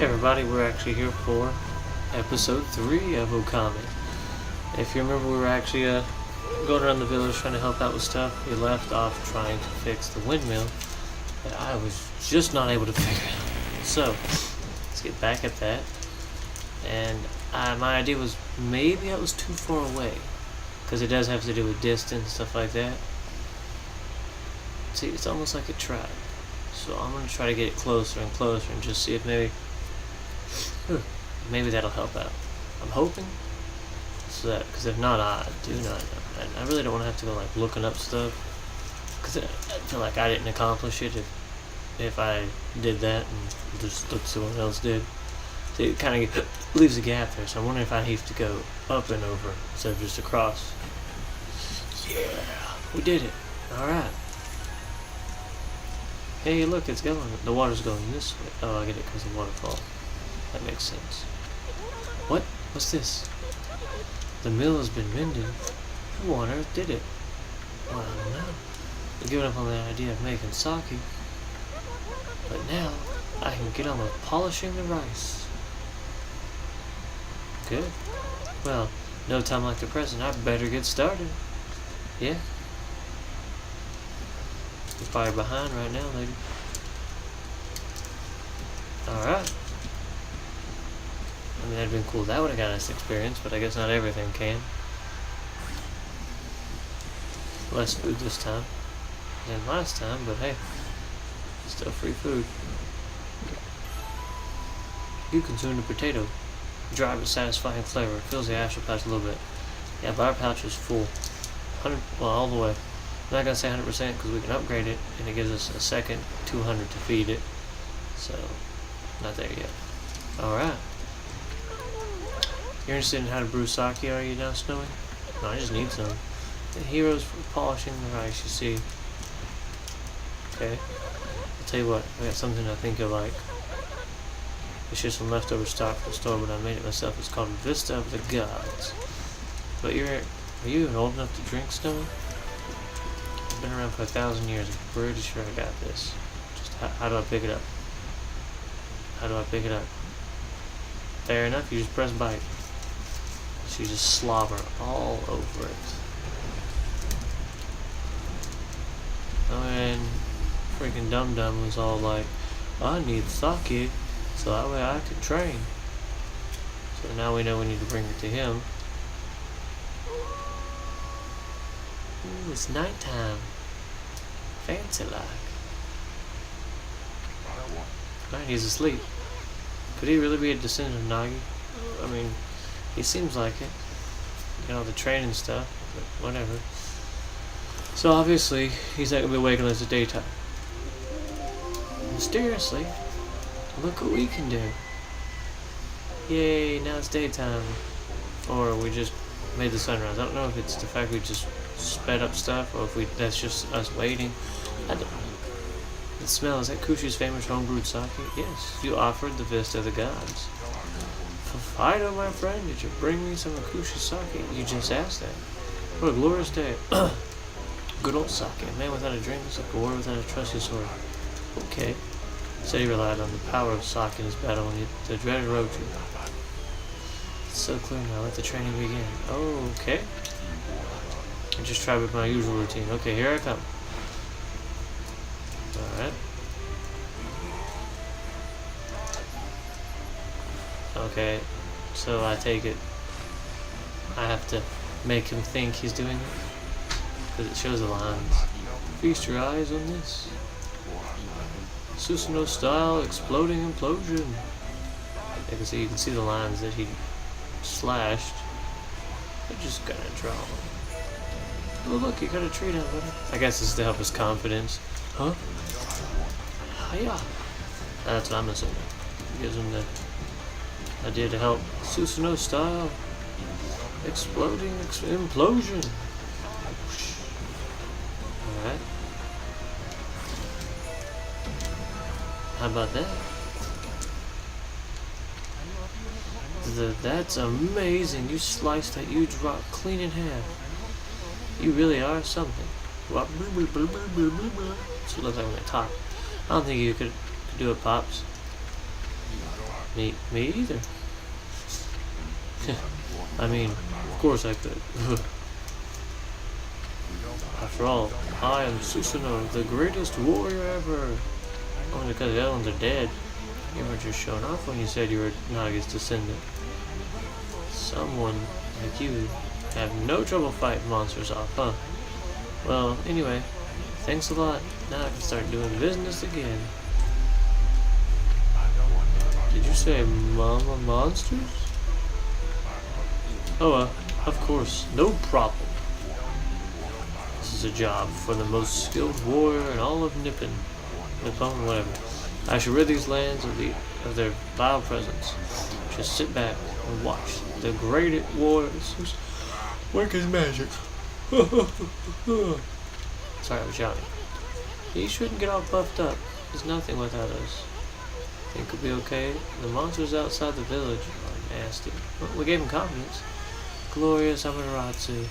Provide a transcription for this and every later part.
Hey everybody, we're actually here for episode 3 of Okami. If you remember, we were actually going around the village trying to help out with stuff. We left off trying to fix the windmill that I was just not able to figure out. So, let's get back at that. And my idea was maybe I was too far away, because it does have to do with distance, stuff like that. See, it's almost like a trap. So I'm going to try to get it closer and closer and just see if maybe that'll help out. I'm hoping, so that, because if not, I do not know. And I really don't want to have to go like looking up stuff, because I feel like I didn't accomplish it if I did that and just looked at what else did. So it kind of leaves a gap there, so I'm wondering if I have to go up and over instead of just across. Yeah, we did it. Alright. Hey, look, it's going. The water's going this way. Oh, I get it because of the waterfall. That makes sense. What? What's this? The mill has been mended. Who on earth did it? Well, I don't know. I've given up on the idea of making sake. But now, I can get on with polishing the rice. Good. Well, no time like the present. I better get started. Yeah? You're probably behind right now, lady. Alright. I mean, that'd been cool. That would have got us experience, but I guess not everything can. Less food this time than last time, but hey, still free food. You consumed a potato. Dry but satisfying flavor. It fills the astral pouch a little bit. Yeah, but our pouch is full. 100, well, all the way. I'm not going to say 100% because we can upgrade it, and it gives us a second 200 to feed it. So, not there yet. Alright. You're interested in how to brew sake, are you now, Snowy? No, I just need some. The heroes for polishing the rice, you see. Okay. I'll tell you what, I got something I think you'll like. It's just some leftover stock from the store, but I made it myself. It's called Vista of the Gods. But are you even old enough to drink, Snowy? I've been around for 1,000 years. I'm pretty sure I got this. Just how do I pick it up? How do I pick it up? Fair enough, you just press bite. So you just slobber all over it. Oh, and freaking Dum Dum was all like, I need sake, so that way I could train. So now we know we need to bring it to him. Ooh, it's nighttime. Fancy like. Right, he's asleep. Could he really be a descendant of Nagi? I mean, he seems like it. You know, the training stuff, but whatever. So obviously, he's not going to be awake unless it's daytime. Mysteriously, look what we can do. Yay, now it's daytime. Or we just made the sunrise. I don't know if it's the fact we just sped up stuff, or if that's just us waiting. I don't know. The smell, is that Kushi's famous homebrewed sake? Yes, you offered the Vista of the Gods. Fido, my friend, did you bring me some of Kushi's sake? You just asked that. What a glorious day. Good old sake. A man without a drink is like a warrior without a trusty sword. Okay. Said he relied on the power of sake in his battle on the dreaded road trip. It's so clear now. Let the training begin. Okay. I just tried with my usual routine. Okay, here I come. Alright. Okay, so I take it I have to make him think he's doing it, because it shows the lines. Feast your eyes on this. Susanoo style exploding implosion. You can see the lines that he slashed. I'm just gonna draw them. Oh look, he got a tree down there. I guess this is to help his confidence. Huh? Yeah. That's what I'm assuming. Gives him the idea to help. Susanoo style exploding implosion. Alright. How about that? That's amazing. You sliced that huge rock clean in half. You really are something. That's what it looks like when they talk. I don't think you could do it, Pops. Me either. I mean, of course I could. After all, I am Susanoo, the greatest warrior ever. Only because the other ones are dead. You were just showing off when you said you were Naga's descendant. Someone like you have no trouble fighting monsters off, huh? Well, anyway, thanks a lot. Now I can start doing business again. Did you say mama monsters? Oh, of course, no problem. This is a job for the most skilled warrior in all of Nippon, whatever. I shall rid these lands of their vile presence. Just sit back and watch the great warriors work his magic. Sorry, I was yawning. He shouldn't get all puffed up. He's nothing without us. Think he'll be okay? The monsters outside the village are nasty. Well, we gave him confidence. Glorious Amaterasu.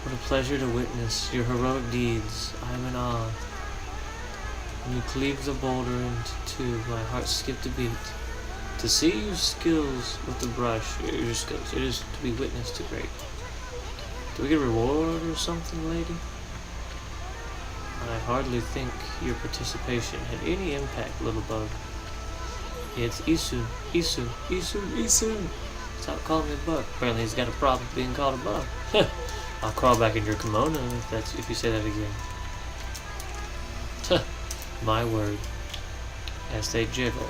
What a pleasure to witness your heroic deeds. I am in awe. When you cleave the boulder into two, my heart skipped a beat. To see your skills with the brush, it is to be witnessed to great. Do we get a reward or something, lady? I hardly think your participation had any impact, little bug. It's Isu. Stop calling me a bug. Apparently he's got a problem being called a bug. I'll crawl back in your kimono if you say that again. My word. As they jiggle.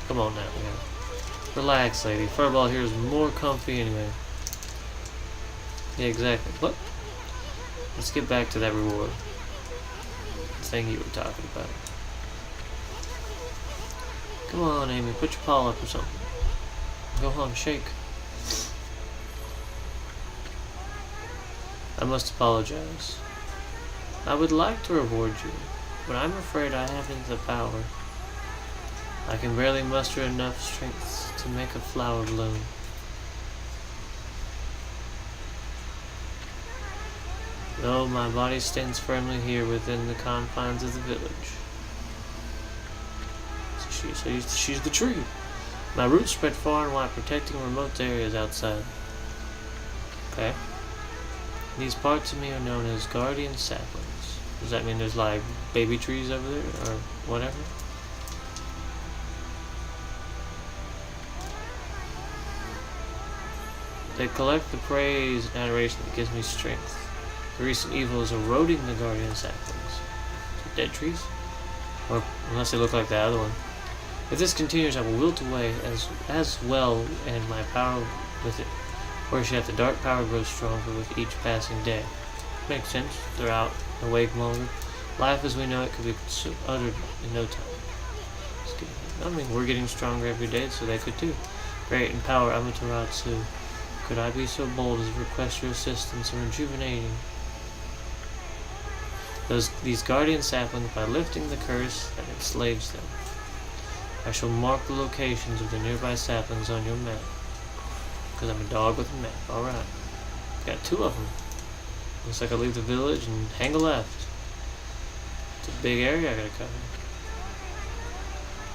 Come on now, man. Relax, lady. Furball here is more comfy anyway. Yeah, exactly. What? Let's get back to that reward. The thing you were talking about. Come on, Amy. Put your paw up or something. Go on, shake. I must apologize. I would like to reward you, but I'm afraid I haven't the power. I can barely muster enough strength to make a flower bloom. Though my body stands firmly here within the confines of the village. So she's the tree. My roots spread far and wide, protecting remote areas outside. Okay. These parts of me are known as guardian saplings. Does that mean there's like baby trees over there or whatever? They collect the praise and adoration that gives me strength. The recent evil is eroding the guardian saplings. Dead trees? Or unless they look like the other one. If this continues, I will wilt away as well, and my power with it. Whereas yet the dark power grows stronger with each passing day. Makes sense. They're out, awake longer. Life as we know it could be uttered in no time. I mean, we're getting stronger every day, so they could too. Great in power, Amaterasu. Could I be so bold as to request your assistance in rejuvenating these guardian saplings by lifting the curse that enslaves them? I shall mark the locations of the nearby saplings on your map. Because I'm a dog with a map. Alright. Got two of them. Looks like I'll leave the village and hang a left. It's a big area I gotta cover.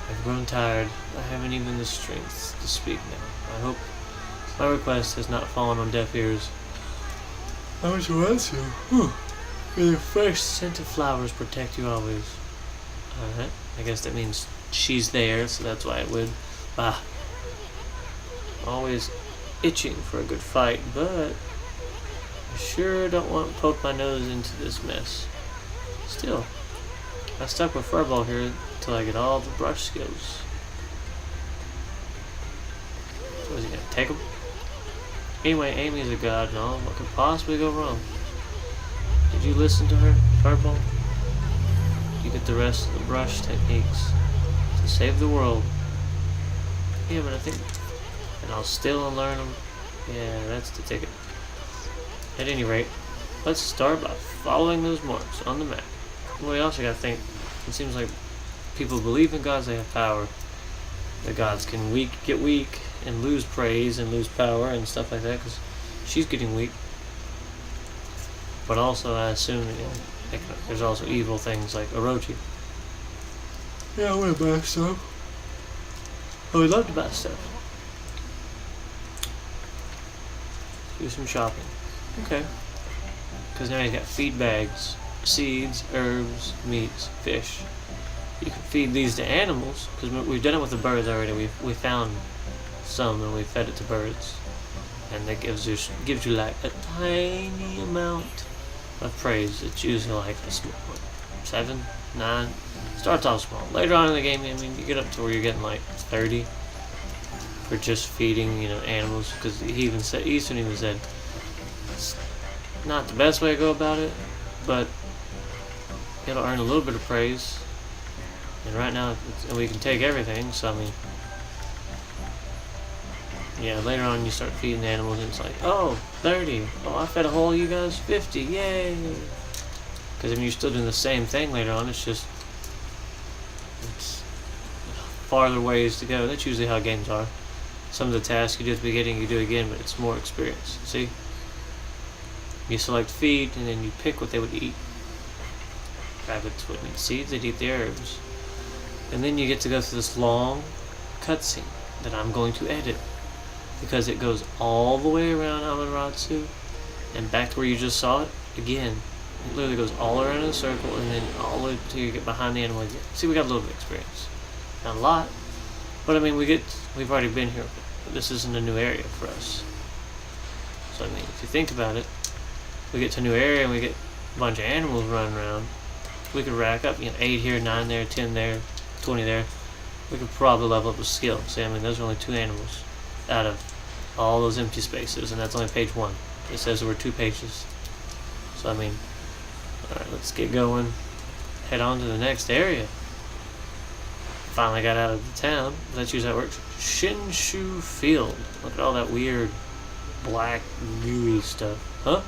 I've grown tired. I haven't even the strength to speak now. I hope my request has not fallen on deaf ears. I wish you answer. May the fresh scent of flowers protect you always. Alright. I guess that means she's there, so that's why it would. Bah. Always itching for a good fight, but I sure don't want to poke my nose into this mess. Still, I stuck with Furball here until I get all the brush skills. So is he gonna take them? Anyway, Amy's a god and all. What could possibly go wrong? Did you listen to her, Furball? You get the rest of the brush techniques to save the world. Yeah, but I think... And I'll still learn them. Yeah, that's the ticket. At any rate, let's start by following those marks on the map. Well, you also gotta think, it seems like people believe in gods, they have power. The gods can get weak and lose praise and lose power and stuff like that, because she's getting weak. But also, I assume, there's also evil things like Orochi. Yeah, I want to buy stuff. I would love to buy stuff. Do some shopping. Okay. Because now you got feed bags, seeds, herbs, meats, fish. You can feed these to animals, because we've done it with the birds already. We found some and we fed it to birds. And that gives you like a tiny amount of praise. It's usually like a small 7, 9. Starts off small. Later on in the game, I mean, you get up to where you're getting like 30 for just feeding, animals. Because Easton even said it's not the best way to go about it, but it'll earn a little bit of praise. And right now, we can take everything. So I mean, yeah. Later on, you start feeding animals, and it's like, oh, 30. Oh, I fed a whole you guys 50. Yay! Because I mean, you're still doing the same thing later on. It's farther ways to go. That's usually how games are. Some of the tasks you do at the beginning, you do again, but it's more experience. See? You select feed, and then you pick what they would eat. Rabbits would eat seeds, they'd eat the herbs. And then you get to go through this long cutscene that I'm going to edit. Because it goes all the way around Amaterasu and back to where you just saw it again. It literally goes all around in a circle and then all the way till you get behind the animal again. See, we got a little bit of experience. Not a lot, but I mean, we've already been here, but this isn't a new area for us. So I mean, if you think about it, we get to a new area and we get a bunch of animals running around. We could rack up, 8 here, 9 there, 10 there, 20 there. We could probably level up with skill. See, I mean, those are only 2 animals out of all those empty spaces, and that's only page 1. It says there were 2 pages. So I mean, alright, let's get going. Head on to the next area. Finally got out of the town. That's usually how it works. Shinshu Field. Look at all that weird black gooey stuff. Huh?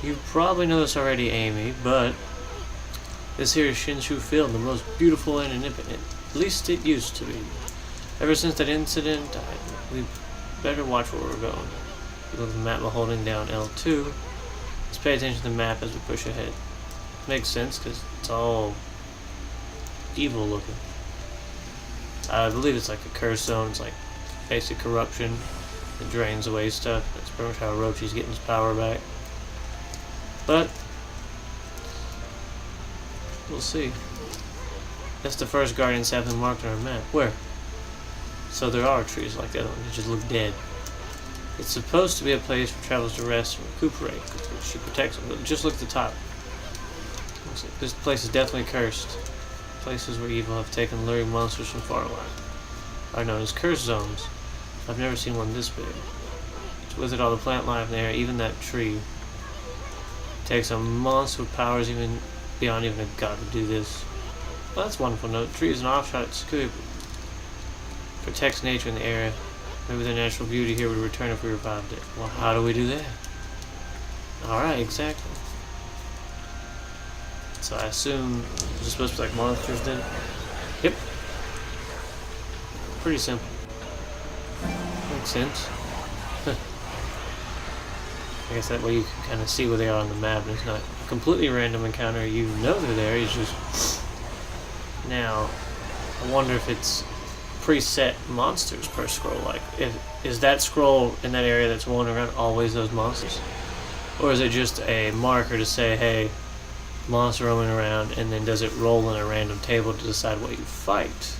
You probably know this already, Amy, but this here is Shinshu Field, the most beautiful and independent. At least it used to be. Ever since that incident, we better watch where we're going. You look at the map while holding down L2. Let's pay attention to the map as we push ahead. Makes sense, because it's all evil looking. I believe it's like a curse zone. It's like basic corruption. It drains away stuff. That's pretty much how Orochi's getting his power back. But we'll see. That's the first Guardian Sapling marked on our map. Where? So there are trees like that one. They just look dead. It's supposed to be a place for travelers to rest and recuperate, because she protects them. But just look at the top. This place is definitely cursed. Places where evil have taken luring monsters from far away are known as curse zones. I've never seen one this big. It's withered all the plant life in there, even that tree. It takes a monster with powers even beyond even a god to do this. Well, that's a wonderful note. The tree is an offshot scoop. Protects nature in the area. Maybe the natural beauty here would return if we revived it. Well, how do we do that? Alright, exactly. So I assume it's supposed to be like monsters then? Yep. Pretty simple. Makes sense. I guess that way you can kind of see where they are on the map, and it's not a completely random encounter. You know they're there, it's just... Now, I wonder if it's preset monsters per scroll. Like, is that scroll in that area that's wandering around always those monsters? Or is it just a marker to say, hey, monster roaming around, and then does it roll in a random table to decide what you fight?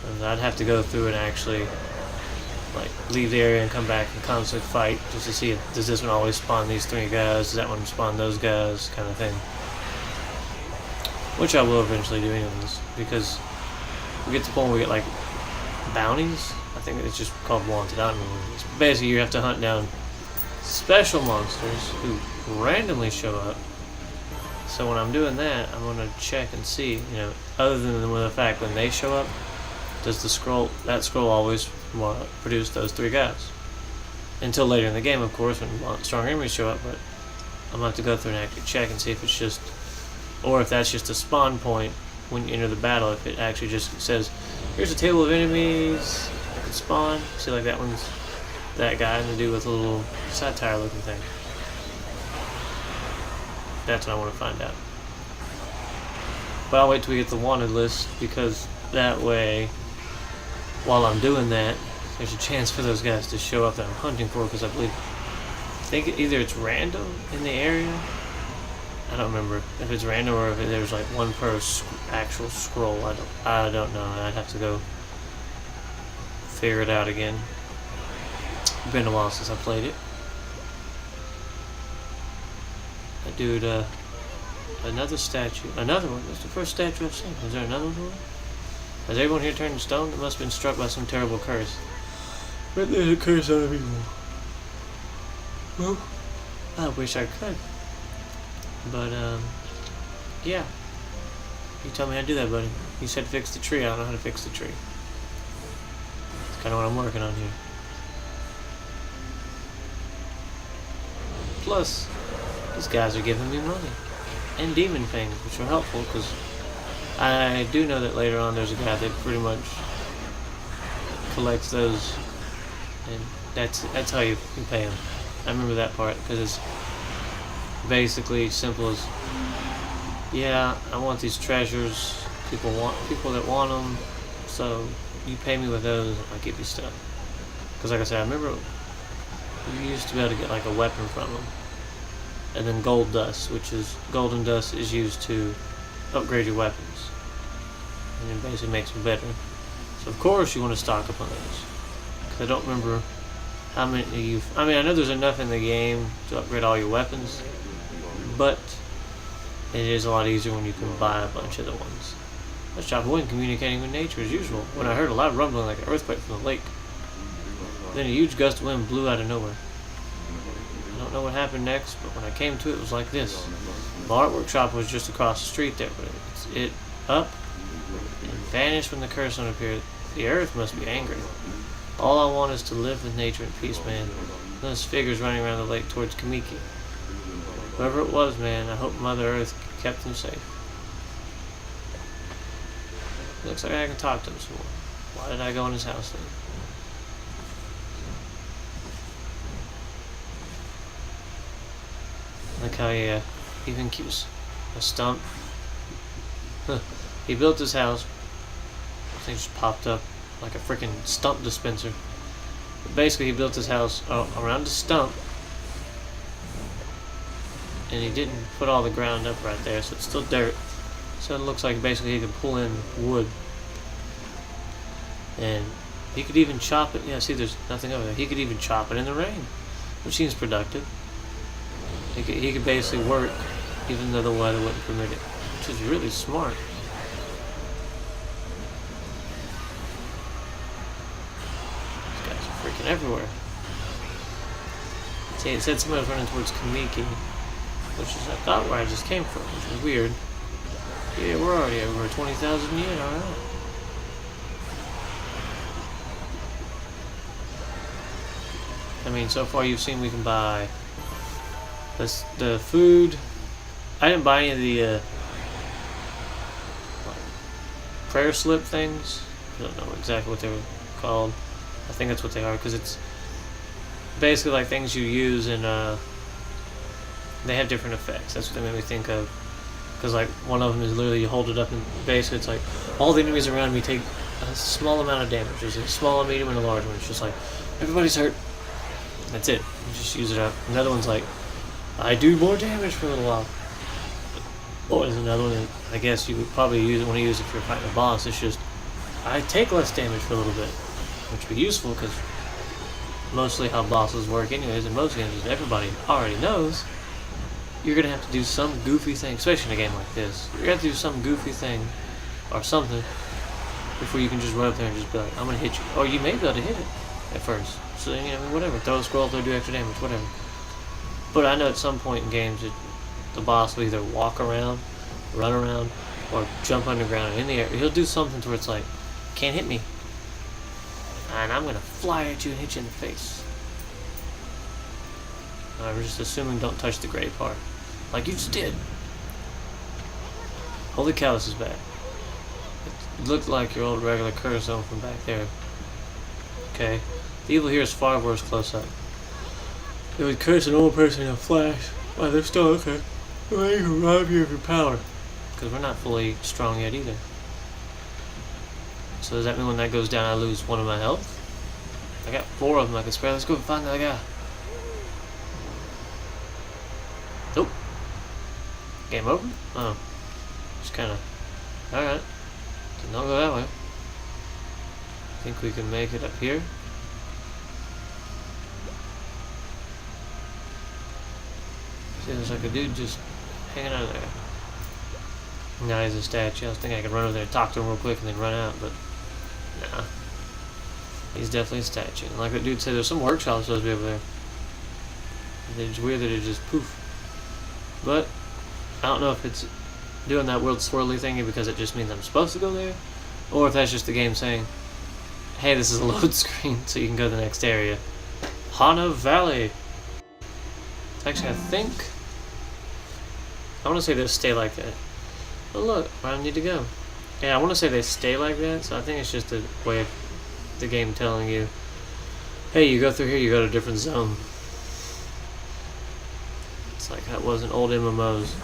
And I'd have to go through and actually like leave the area and come back and constantly fight just to see if, does this one always spawn these 3 guys, does that one spawn those guys, kind of thing. Which I will eventually do anyways, because we get to the point where we get like bounties. I think it's just called wanted. I don't know what it is. Basically, you have to hunt down special monsters who randomly show up. So when I'm doing that, I'm going to check and see, other than the fact when they show up, does that scroll always produce those 3 guys? Until later in the game, of course, when strong enemies show up, but I'm going to have to go through and actually check and see if it's just, or if that's just a spawn point when you enter the battle, if it actually just says, here's a table of enemies that can spawn. See, like that one's that guy, and to do with a little satire looking thing. That's what I want to find out. But I'll wait till we get the wanted list, because that way, while I'm doing that, there's a chance for those guys to show up that I'm hunting for, because I think either it's random in the area. I don't remember if it's random or if there's like one per actual scroll. I don't know. I'd have to go figure it out again. It's been a while since I played it. That dude, another statue. Another one? That's the first statue I've seen. Is there another one? Has everyone here turned to stone? It must have been struck by some terrible curse. But there's a curse on people. Well, I wish I could. But, yeah. You tell me how to do that, buddy. You said fix the tree. I don't know how to fix the tree. It's kind of what I'm working on here. Plus, these guys are giving me money. And demon things, which are helpful, because I do know that later on there's a guy that pretty much collects those, and that's how you pay him. I remember that part, because it's basically simple as, yeah, I want these treasures, people that want them, so you pay me with those and I give you stuff. Because like I said, I remember you used to be able to get like a weapon from them, and then golden dust is used to upgrade your weapons, and it basically makes them better. So of course you want to stock up on those, because I don't remember how many I know there's enough in the game to upgrade all your weapons, but it is a lot easier when you can buy a bunch of the ones. Let's chop away, communicating with nature as usual, when I heard a loud rumbling like an earthquake from the lake. Then a huge gust of wind blew out of nowhere. I don't know what happened next, but when I came to it was like this. The art workshop was just across the street there, but it up and vanished when the curse one appeared. The earth must be angry. All I want is to live with nature in peace, man. Those figures running around the lake towards Kamiki. Whoever it was, man, I hope Mother Earth kept them safe. Looks like I can talk to him some more. Why did I go in his house then? Like how he even keeps a stump. He built his house. I think it just popped up like a freaking stump dispenser. But basically, he built his house around a stump, and he didn't put all the ground up right there, so it's still dirt. So it looks like basically he could pull in wood, and he could even chop it. Yeah, see, there's nothing over there. He could even chop it in the rain, which seems productive. He could basically work even though the weather wouldn't permit it, which is really smart. These guys are freaking everywhere. See, it said somebody was running towards Kamiki, which is I thought where I just came from, which is weird. Yeah, we're already over 20,000 yen, alright. I mean, so far you've seen we can buy the food. I didn't buy any of the prayer slip things. I don't know exactly what they were called. I think that's what they are, because it's basically like things you use, and they have different effects. That's what they made me think of. Because like one of them is literally you hold it up and basically it's like all the enemies around me take a small amount of damage. There's a small, a medium, and a large one. It's just like everybody's hurt. That's it. You just use it up. Another one's like I do more damage for a little while. Or there's another one that I guess you would probably want to use if you're fighting a boss. It's just I take less damage for a little bit, which would be useful because mostly how bosses work anyways. In most games, everybody already knows. You're going to have to do some goofy thing, especially in a game like this. You're going to have to do some goofy thing or something before you can just run up there and just be like, I'm going to hit you. Or you may be able to hit it at first. So, you know, whatever. Throw a scroll up there, do extra damage, whatever. But I know at some point in games, the boss will either walk around, run around, or jump underground in the air. He'll do something to where it's like, can't hit me. And I'm going to fly at you and hit you in the face. We're just assuming don't touch the gray part. Like you just did. Holy cow, this is bad. It looked like your old regular curse zone from back there. Okay. The evil here is far worse close up. It would curse an old person in a flash. Wow, they're still okay. Well, you can rob you of your power. because we're not fully strong yet either. So does that mean when that goes down I lose 1 of my health? I got 4 of them I can spare. Let's go find that guy. Nope. Game over? Oh. Just kinda... Alright. Did not go that way. Think we can make it up here? See, there's like a dude just hanging out of there. Now he's a statue. I was thinking I could run over there and talk to him real quick and then run out, but nah. He's definitely a statue. And like that dude said, there's some workshop supposed to be over there. It's weird that it just poof. But I don't know if it's doing that weird swirly thingy because it just means I'm supposed to go there, or if that's just the game saying, hey, this is a load screen so you can go to the next area. Hana Valley. Actually, I think I want to say they stay like that. Oh look, where I need to go. Yeah, I want to say they stay like that, so I think it's just a way of the game telling you, hey, you go through here, you go to a different zone. It's like that was in old MMOs.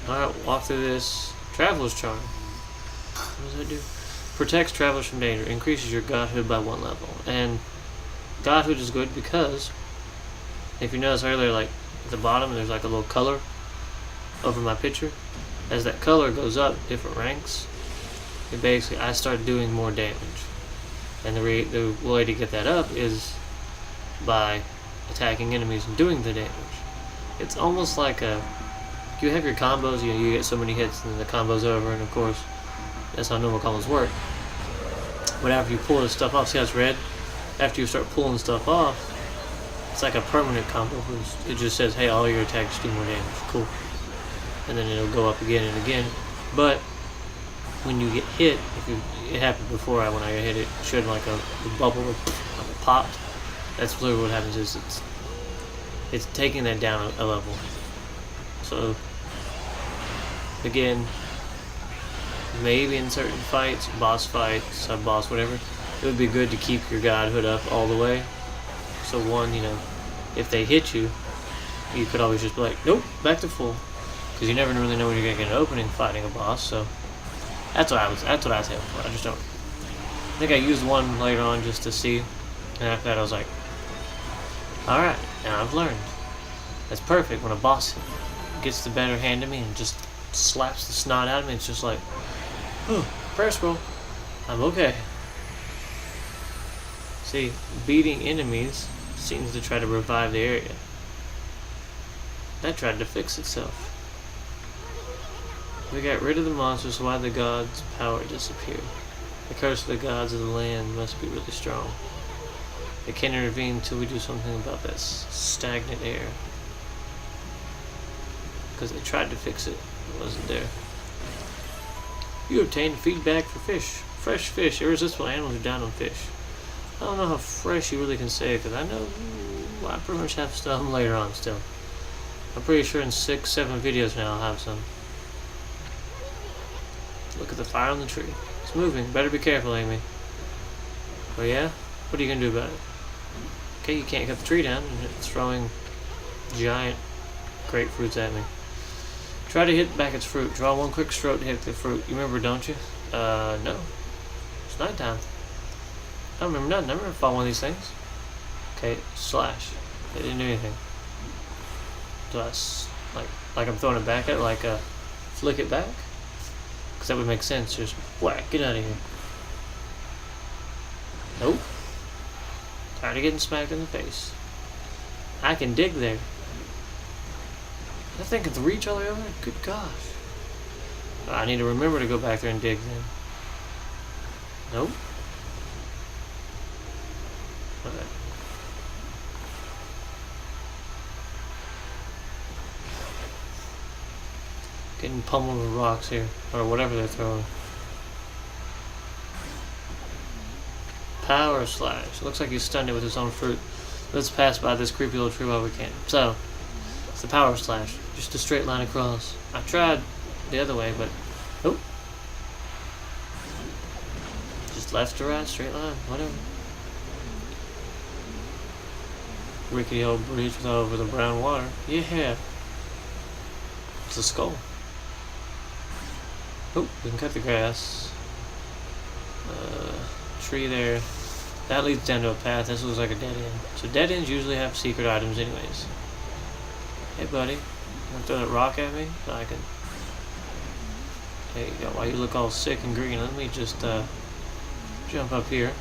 Alright, walk through this. Traveler's Charm. What does that do? Protects travelers from danger. Increases your godhood by 1 level. And godhood is good because if you notice earlier, like at the bottom, there's like a little color over my picture. As that color goes up, different ranks, it basically I start doing more damage. And the way to get that up is by attacking enemies and doing the damage. It's almost like a... You have your combos, you get so many hits and then the combo's over, and of course, that's how normal combos work. But after you pull this stuff off, see how it's red? After you start pulling stuff off, it's like a permanent combo boost. It just says, hey, all your attacks do more damage. Cool. And then it'll go up again and again. But when you get hit, it happened before when I got hit, it showed like a bubble, like it popped. That's literally what happens is it's taking that down a level. So again, maybe in certain fights, boss fight, sub-boss, whatever, it would be good to keep your godhood up all the way. So one, if they hit you, you could always just be like, nope, back to full. Because you never really know when you're going to get an opening fighting a boss, so that's what I was aiming for. I just don't... I think I used one later on just to see, and after that I was like, alright, now I've learned. That's perfect when a boss gets the better hand of me and just slaps the snot out of me. It's just like, oh, prayer scroll. I'm okay. See, beating enemies seems to try to revive the area. That tried to fix itself. We got rid of the monsters, so why the gods' power disappeared? The curse of the gods of the land must be really strong. They can't intervene until we do something about this stagnant air. Because they tried to fix it, it wasn't there. You obtained feedback for fish. Fresh fish, irresistible animals are down on fish. I don't know how fresh you really can say it, because I know I pretty much have some later on still. I'm pretty sure in 6-7 videos now I'll have some. Look at the fire on the tree. It's moving. Better be careful, Amy. Oh yeah? What are you going to do about it? Okay, you can't cut the tree down, and it's throwing giant grapefruits at me. Try to hit back its fruit. Draw one quick stroke to hit the fruit. You remember, don't you? No. It's nighttime. I don't remember nothing. I remember fought one of these things. Okay, slash. It didn't do anything. Do I, like I'm throwing it back at it, like, flick it back? Because that would make sense. Just whack, get out of here. Nope. Tired of getting smacked in the face. I can dig there. That thing can reach all the way over there? Good gosh. I need to remember to go back there and dig then. Nope. Okay. Getting pummeled with rocks here. Or whatever they're throwing. Power slash. Looks like you stunned it with its own fruit. Let's pass by this creepy little tree while we can. So, it's the power slash. Just a straight line across. I tried the other way, but nope. Just left to right, straight line, whatever. Rickety old bridge with over the brown water. Yeah. It's a skull. Oh, we can cut the grass. Tree there. That leads down to a path. This looks like a dead end. So dead ends usually have secret items anyways. Hey buddy, you wanna throw that rock at me so I can... There you go. While you look all sick and green, let me just jump up here.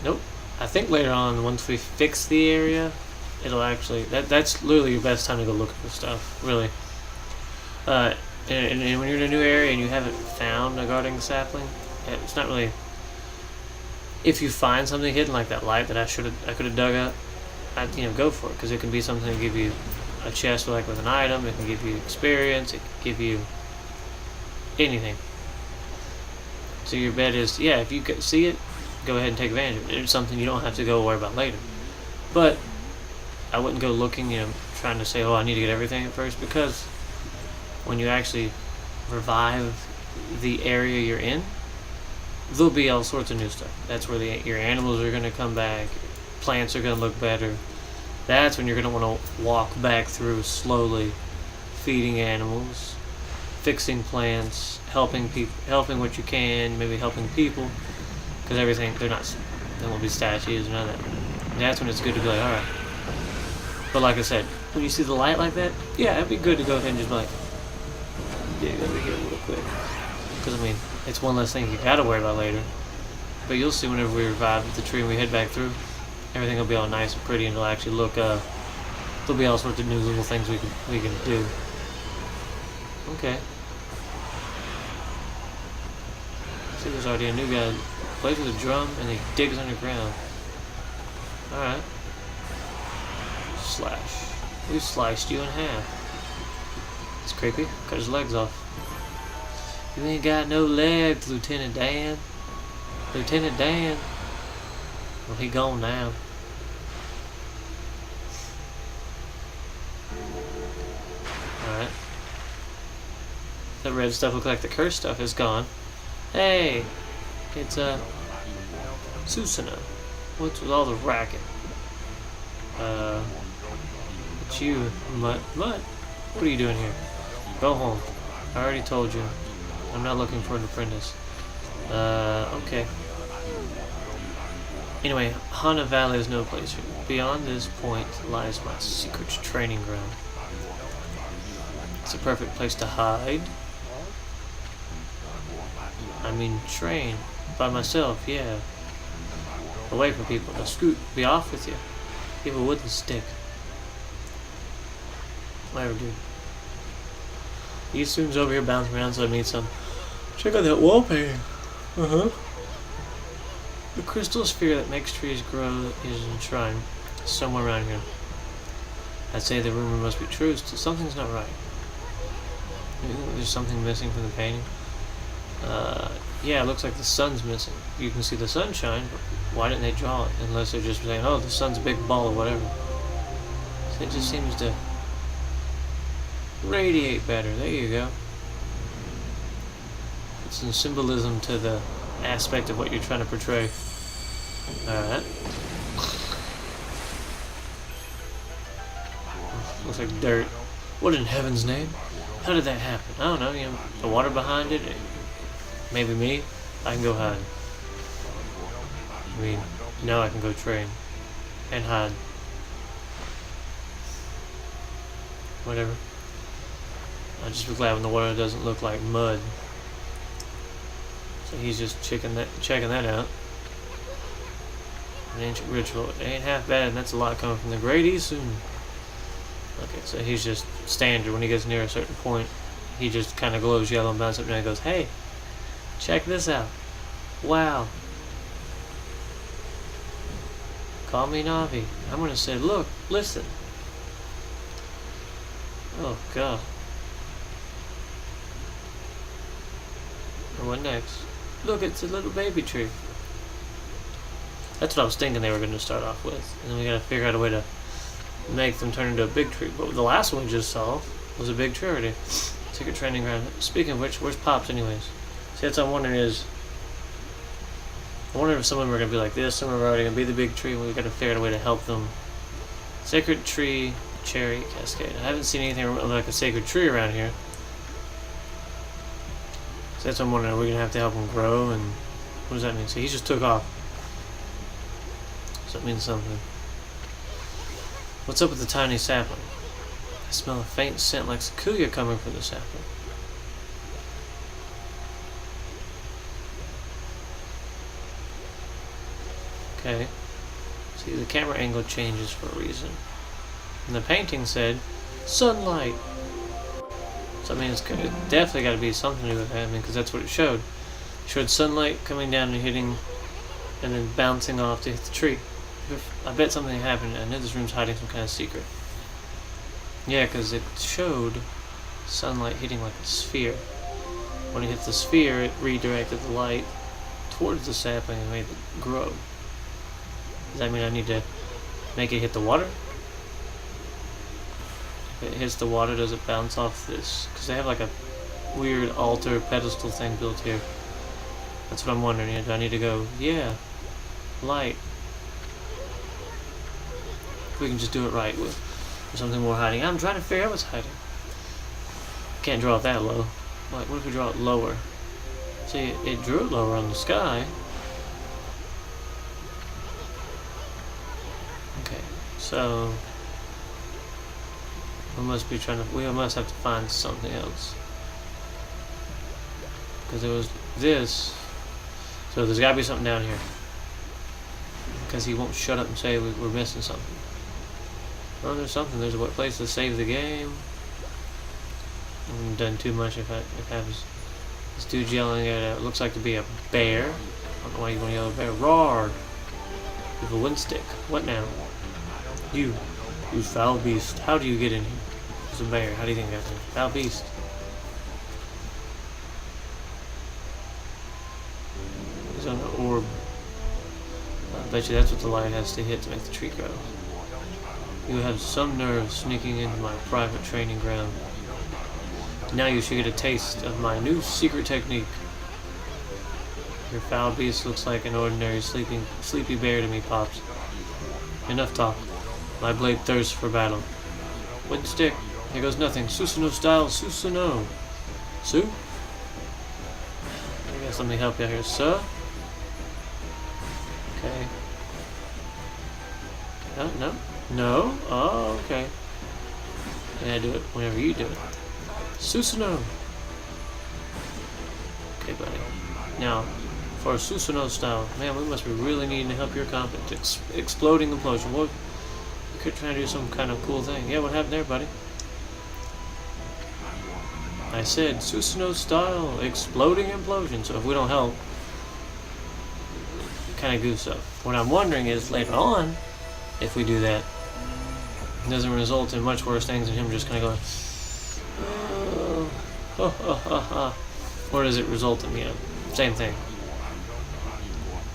Nope. I think later on, once we fix the area, it'll actually... That's literally your best time to go looking for stuff, really. And when you're in a new area and you haven't found a guarding sapling, it's not really... If you find something hidden like that light that I could have dug up, I'd go for it, because it can be something to give you a chest with an item. It can give you experience. It can give you anything. So your bet is, yeah, if you see it, go ahead and take advantage of it. It's something you don't have to go worry about later. But I wouldn't go looking, trying to say, oh, I need to get everything at first, because when you actually revive the area you're in, there'll be all sorts of new stuff. That's where your animals are going to come back, plants are going to look better. That's when you're going to want to walk back through slowly, feeding animals, fixing plants, helping people, helping what you can, maybe helping people, because everything, there won't be statues and none of that. And that's when it's good to be like, alright. But like I said, when you see the light like that, yeah, it'd be good to go ahead and just be like, dig over here real quick. Because, it's one less thing you gotta worry about later. But you'll see whenever we revive the tree and we head back through, everything will be all nice and pretty, and it'll actually look, there'll be all sorts of new little things we can do. Okay. See, there's already a new guy who plays with a drum and he digs underground. Alright. Slash. We sliced you in half. It's creepy. Cut his legs off. You ain't got no legs, Lieutenant Dan. Lieutenant Dan. Well, he gone now. Alright. That red stuff looks like the cursed stuff is gone. Hey! It's, Susana. What's with all the racket? It's you, Mutt. Mutt? What are you doing here? Go home. I already told you. I'm not looking for an apprentice. Okay. Anyway, Hana Valley is no place for you. Beyond this point lies my secret training ground. It's a perfect place to hide. Train. By myself, yeah. Away from people. Now scoot, be off with you. Give a wooden stick. Whatever, dude. These students over here bouncing around, so I need some. Check out that wall painting. The crystal sphere that makes trees grow is enshrined somewhere around here. I'd say the rumor must be true, so something's not right. There's something missing from the painting. Yeah, it looks like the sun's missing. You can see the sunshine, but why didn't they draw it? Unless they're just saying, oh, the sun's a big ball or whatever. So it just seems to radiate better. There you go. It's some symbolism to the aspect of what you're trying to portray. Alright. Looks like dirt. What in heaven's name? How did that happen? I don't know, the water behind it? Maybe me? I can go hide. No, I can go train. And hide. Whatever. I'll just be glad when the water doesn't look like mud. So he's just checking that out. An ancient ritual. It ain't half bad, and that's a lot coming from the Great East soon. Okay, so he's just standard. When he gets near a certain point, he just kind of glows yellow and bounces up and goes, hey, check this out. Wow. Call me Navi. I'm going to say, look, listen. Oh, God. And what next? Look, it's a little baby tree. That's what I was thinking they were going to start off with. And then we got to figure out a way to make them turn into a big tree. But the last one we just saw was a big tree already. Secret training ground. Speaking of which, where's Pops anyways? See, that's what I'm wondering is, I wonder if some of them are going to be like this, some of them are already going to be the big tree, and we've got to figure out a way to help them. Sacred tree, cherry, cascade. I haven't seen anything like a sacred tree around here. So that's what I'm wondering, are we going to have to help him grow, and what does that mean? So he just took off. So that means something. What's up with the tiny sapling? I smell a faint scent like Sakuya coming from the sapling. Okay. See, the camera angle changes for a reason. And the painting said, sunlight. So I mean, it's definitely got to be something to do with that. I mean, because that's what it showed. It showed sunlight coming down and hitting, and then bouncing off to hit the tree. I bet something happened. I know this room's hiding some kind of secret. Yeah, because it showed sunlight hitting like a sphere. When it hit the sphere, it redirected the light towards the sapling and made it grow. Does that mean I need to make it hit the water? If it hits the water, does it bounce off this? Because they have like a weird altar pedestal thing built here. That's what I'm wondering. Do I need to go, yeah, light? If we can just do it right with something more hiding. I'm trying to figure out what's hiding. Can't draw it that low. Like, what if we draw it lower? See, it drew it lower on the sky. Okay, so we must have to find something else. Because there was this. So there's got to be something down here. Because he won't shut up and say we're missing something. Oh, there's something. There's a place to save the game. I haven't done too much if I was this dude yelling at it looks like to be a bear. I don't know why you want to yell at a bear. Roar! With a wind stick. What now? You foul beast. How do you get in here? It's a bear. How do you think that's here? Foul beast. He's on the orb. I bet you that's what the light has to hit to make the tree grow. You have some nerve sneaking into my private training ground. Now you should get a taste of my new secret technique. Your foul beast looks like an ordinary sleepy bear to me, Pops. Enough talk. My blade thirsts for battle. Wind stick. Here goes nothing. Susanoo style. Susanoo. Sue? I guess let me help you out here, sir. Okay. No. No? Oh, okay. Yeah, do it whenever you do it. Susanoo! Okay, buddy. Now, for Susanoo style, man, we must be really needing to help your confidence. Exploding implosion. What? You could try to do some kind of cool thing. Yeah, what happened there, buddy? I said Susanoo style, exploding implosion. So if we don't help, kind of goose up. What I'm wondering is later on, if we do that, it doesn't result in much worse things than him just kind of going, or does it result in, same thing.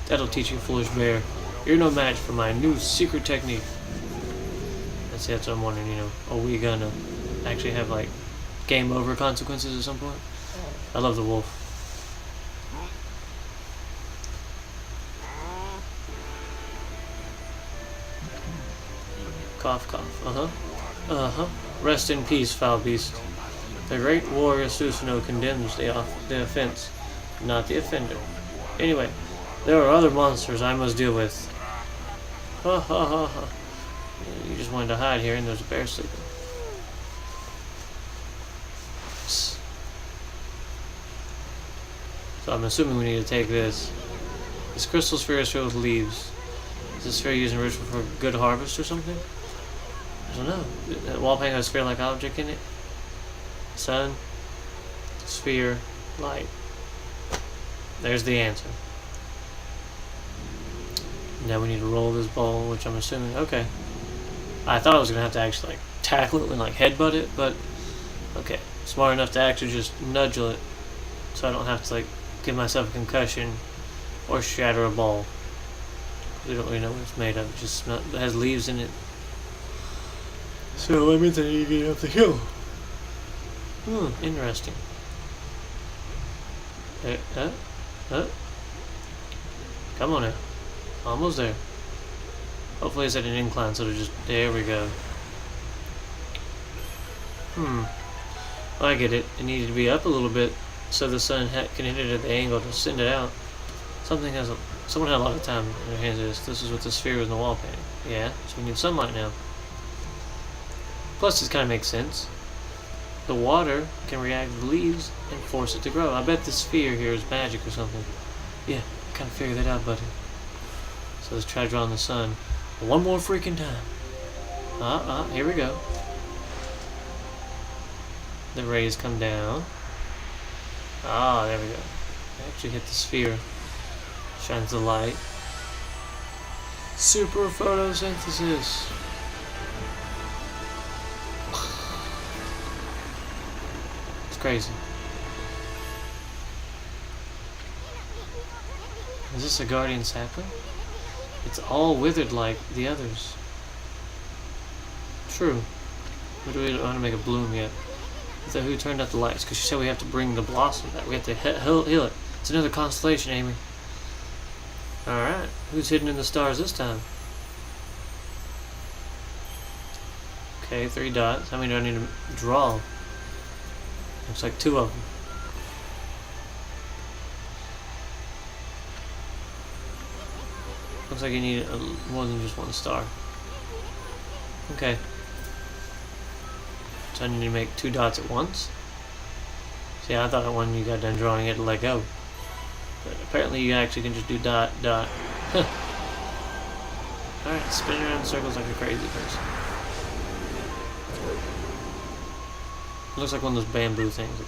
That'll teach you, foolish bear. You're no match for my new secret technique. That's what I'm wondering, are we gonna actually have, like, game over consequences at some point? I love the wolf. Cough, cough. Rest in peace, foul beast. The great warrior Susanoo condemns the offense, not the offender. Anyway, there are other monsters I must deal with. Ha ha ha ha. You just wanted to hide here and there's a bear sleeping. So I'm assuming we need to take this. This crystal sphere is filled with leaves. Is this sphere used in ritual for good harvest or something? I don't know. That wall painting has a sphere-like object in it. Sun, sphere, light. There's the answer. Now we need to roll this ball, which I'm assuming. Okay. I thought I was gonna have to actually tackle it and headbutt it, but okay. Smart enough to actually just nudge it, so I don't have to give myself a concussion or shatter a ball. We don't really know what it's made of. It just it has leaves in it. So that means I need to get up the hill. Interesting. Come on now. Almost there. Hopefully it's at an incline, so there we go. I get it. It needed to be up a little bit so the sun can hit it at the angle to send it out. Someone had a lot of time in their hands of this. This is what the sphere was in the wall painting. Yeah, so we need sunlight now. Plus, this kind of makes sense. The water can react with the leaves and force it to grow. I bet the sphere here is magic or something. Yeah, I kind of figured that out, buddy. So let's try drawing the sun one more freaking time. Here we go. The rays come down. There we go. Actually hit the sphere. Shines the light. Super photosynthesis. It's crazy. Is this a guardian sapling? It's all withered like the others. True. We don't want to make it bloom yet. So who turned out the lights? Because she said we have to bring the blossom back. We have to heal it. It's another constellation, Amy. Alright. Who's hidden in the stars this time? Okay, 3 dots. How many do I need to draw? Looks like 2 of them. Looks like you need more than just 1 star. Okay. So I need to make 2 dots at once. See, I thought when you got done drawing, you had to let go. But apparently you actually can just do dot, dot. Alright, spinning around in circles like a crazy person. Looks like one of those bamboo things.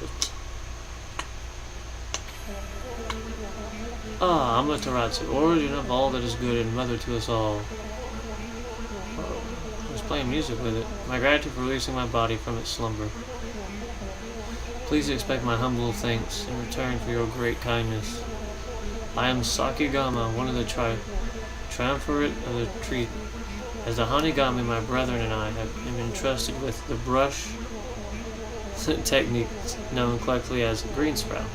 Amaterasu, origin of all that is good and mother to us all. I was playing music with it. My gratitude for releasing my body from its slumber. Please expect my humble thanks in return for your great kindness. I am Sakigama, one of the triumvirate of the tree. As the Hanigami, my brethren and I have been entrusted with the brush technique known collectively as green sprout.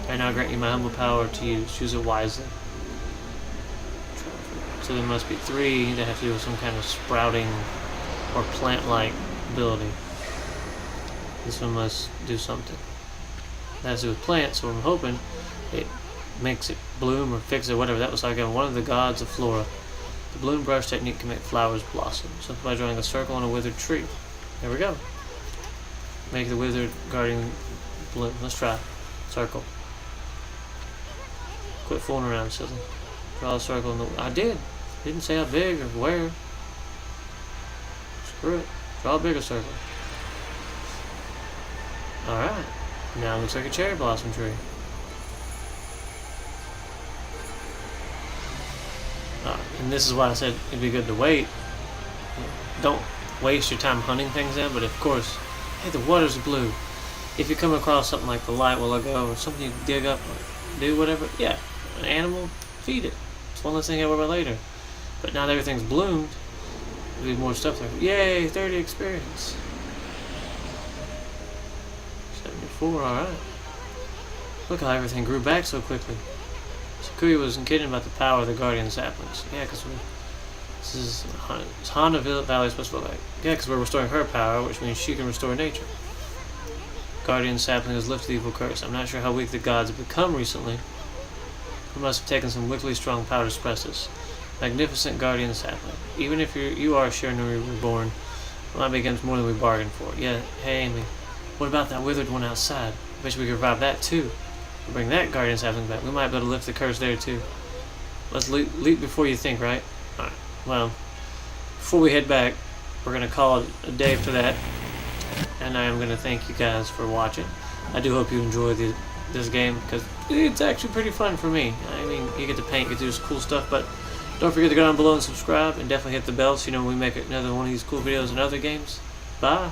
I now grant you my humble power to use it wisely. So there must be 3 that have to do with some kind of sprouting or plant-like ability. This one must do something. That has to do with plants, so I'm hoping it makes it bloom or fix it, whatever. That was like one of the gods of flora. The bloom brush technique can make flowers blossom, simply by drawing a circle on a withered tree. There we go. Make the withered guardian bloom. Let's try. Circle. Quit fooling around, silly. Draw a circle in the... I did. Didn't say how big or where. Screw it. Draw a bigger circle. Alright. Now it looks like a cherry blossom tree. And this is why I said it'd be good to wait. Don't waste your time hunting things in, but of course, hey, the water's blue. If you come across something like the light will let go, or something you dig up, or do whatever, yeah, an animal, feed it. It's one less thing I worry about later. But now that everything's bloomed, there'll be more stuff there. Yay, 30 experience. 74, alright. Look how everything grew back so quickly. Sakui wasn't kidding about the power of the guardian saplings. Yeah, because this is Hana Valley is supposed to look like. Yeah, because we're restoring her power, which means she can restore nature. Guardian sapling has lifted the evil curse. I'm not sure how weak the gods have become recently. We must have taken some wickedly strong power to suppress this. Magnificent guardian sapling. Even if you are Shiranui reborn, it might be against more than we bargained for. Yeah, hey Amy, what about that withered one outside? I bet we could revive that too. We'll bring that guardian sapling back. We might be able to lift the curse there too. Let's leap before you think, right? Alright, well, before we head back, we're going to call it a day for that. And I am going to thank you guys for watching. I do hope you enjoy this game, because it's actually pretty fun for me. I mean, you get to paint, you get to do some cool stuff, but don't forget to go down below and subscribe, and definitely hit the bell so you know when we make another one of these cool videos and other games. Bye!